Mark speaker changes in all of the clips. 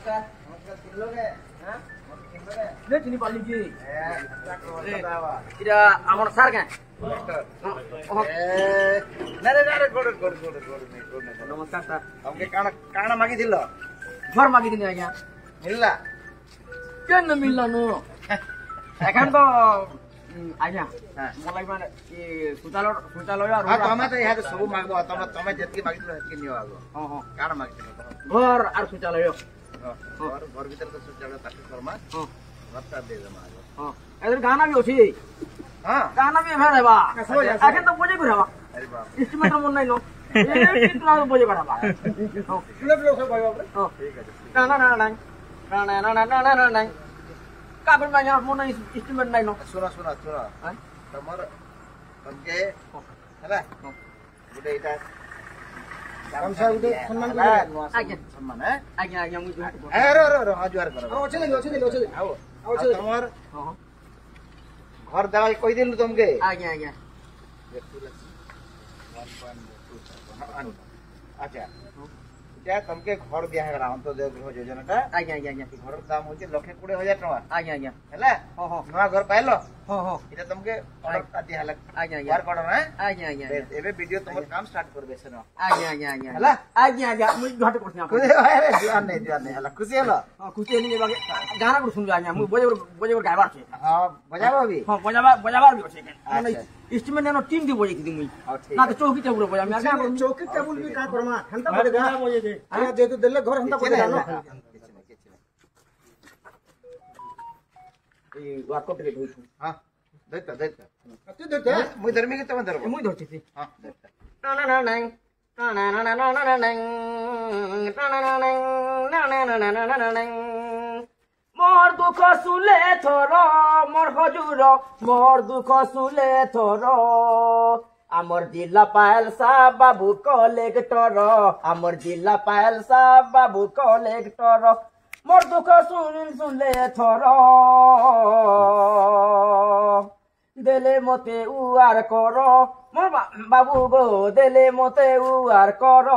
Speaker 1: नमस्कार
Speaker 2: नमस्कार किन लोग है हां किन लोग है
Speaker 1: ले चिनी पाली की
Speaker 2: इरा
Speaker 1: हमर सर के
Speaker 2: नरे गोड़
Speaker 1: नमस्कार सर
Speaker 2: हमके काना मागी दिलो
Speaker 1: घर मागी दिने आज्ञा
Speaker 2: मिलला
Speaker 1: केन मिलला नो एखन तो आज्ञा मलाई माने ई सुचालय
Speaker 2: हां तमे तो यहाँ सब मागबो तमे जतकी मागी दिलो हतकी नियो आगो हां काना मागी दिलो
Speaker 1: घर आर सुचालय
Speaker 2: घर भीतर तो सुचालय ताके शर्मा बता दे दमा
Speaker 1: हां एदर गाना भी अछि
Speaker 2: हां
Speaker 1: गाना भी है बा एखन तो बजे करबा
Speaker 2: अरे बाप
Speaker 1: इंस्ट्रूमेंट मन नै नो ए कितना बजे करबा
Speaker 2: सुने लोग सब भाई बाप
Speaker 1: हां
Speaker 2: ठीक है
Speaker 1: ना ना ना ना ना ना ना काबल में यहाँ मोना इंस्ट्रूमेंट नहीं नो
Speaker 2: सुना तमर तमके हला गुडे इटा हम सब गुडे सम्मान करे
Speaker 1: आज्ञा
Speaker 2: सम्मान है
Speaker 1: आज्ञा मुझे
Speaker 2: ए रो हजुर करो
Speaker 1: चले
Speaker 2: आओ तमर
Speaker 1: हां
Speaker 2: घर दवाई कोई दिन तुमके
Speaker 1: आज्ञा
Speaker 2: अच्छा क्या तुमके घर दिया है हम तो गृह योजना का
Speaker 1: आज्ञा
Speaker 2: घर दाम होचे 1,20,000 टका
Speaker 1: आज्ञा
Speaker 2: हैला
Speaker 1: हां
Speaker 2: नवा घर पाइलो
Speaker 1: हां
Speaker 2: इटा तुमके ऑर्डर का दिया हला
Speaker 1: आज्ञा
Speaker 2: यार ऑर्डर है
Speaker 1: आज्ञा
Speaker 2: एबे वीडियो तुम काम स्टार्ट करबे सनो
Speaker 1: आज्ञा
Speaker 2: हला
Speaker 1: आज्ञा मुझे घाट करछ आप
Speaker 2: अरे जुआन नहीं हला खुशी हलो
Speaker 1: हां कुछ नहीं बागे गाना को सुन आज्ञा मुझे बजे गायबार छे
Speaker 2: हां बजाबो अभी
Speaker 1: हां बजाबार भी छे के इंस्ट्रूमेंट ने टीम दी बजे की मुई ना तो चौकी टेबुल बजा मैं गाना
Speaker 3: चौकी टेबुल भी का करमा हंता बजे गाना बजे दे आ जे तो देले घर हंता बजे गाना
Speaker 1: ए वर्कआउट के होई
Speaker 2: हां देता
Speaker 3: तू देते
Speaker 2: मुई धर्मी के तम धरबो
Speaker 1: मुई धरती थी
Speaker 2: हां देता
Speaker 1: मोर दुख सुले थोर मोर हजूर मोर दुख सुले थोर आमर जिला पायल साहब बाबू कलेक्टर आमर जिला पायल साहब बाबू कलेक्टर मोर दुख सुनले थोर देले मते उआर कर मोर बाबू गो देले मते उआर कर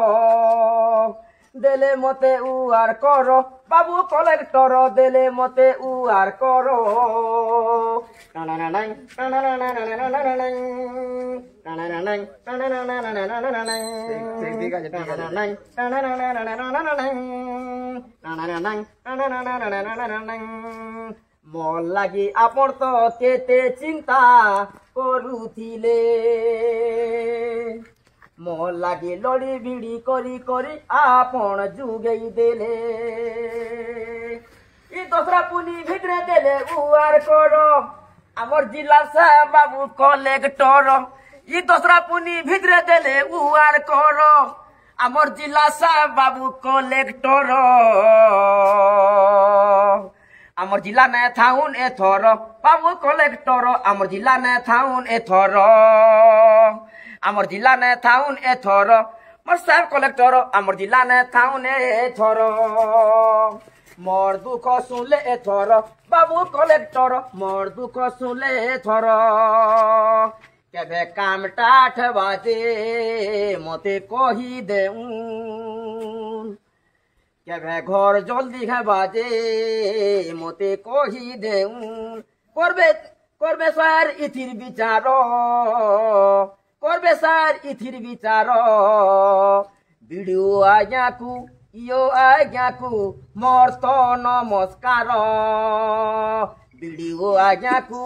Speaker 1: देले मते उआर कर बाबू कलेक्टर देले मते उआर कर मोर लागी आपण तो केते चिंता करूथिले मोर लागी लड़ी बिड़ी करी करी आपण जुगई देले ई दूसरा पुनी भितरे देले उआर करो आमर जिला साहब बाबू कलेक्टर ई दूसरा पुनी भितरे देले उआर करो आमर जिला साहब बाबू कलेक्टर आमर जिला ने थाउन एथर बाबू कलेक्टर आमर जिला ने थाउन एथर आमर जिला ने थाउन एथर मोर साहब कलेक्टर आमर जिला ने थाउन एथर मोर दुख सुनले एथर बाबू कलेक्टर मोर दुख सुनले एथर केबे काम टाठ बाजे मते कही देऊ केबे घर जल्दी खा बाजे मते कही देऊ करबे सर इथिर विचार करबे सर इथिर विचार वीडियो आज्ञा को यो आज्ञा को मोर तो नमस्कार वीडियो आज्ञा को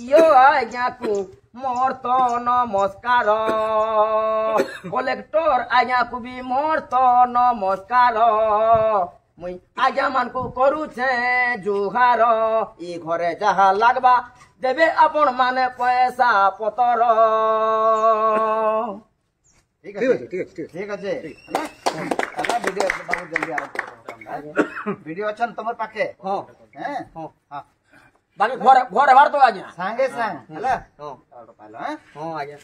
Speaker 1: यो आज्ञा को मोर तो नमस्कार कलेक्टर आज्ञा को भी मोर तो नमस्कार मुई आज्ञा मान को करू छे जुहार ई घरे जहा लागबा देबे आपण माने पैसा पतर
Speaker 2: ठीक है हला वीडियो बाबू जल्दी आ वीडियो अच्छा तमर पाखे
Speaker 1: हां
Speaker 2: हैं
Speaker 1: हां बाकी घर बाहर तो आज्ञा
Speaker 2: सांगे सांग हला
Speaker 1: हां
Speaker 2: पालो हैं
Speaker 1: हां आज्ञा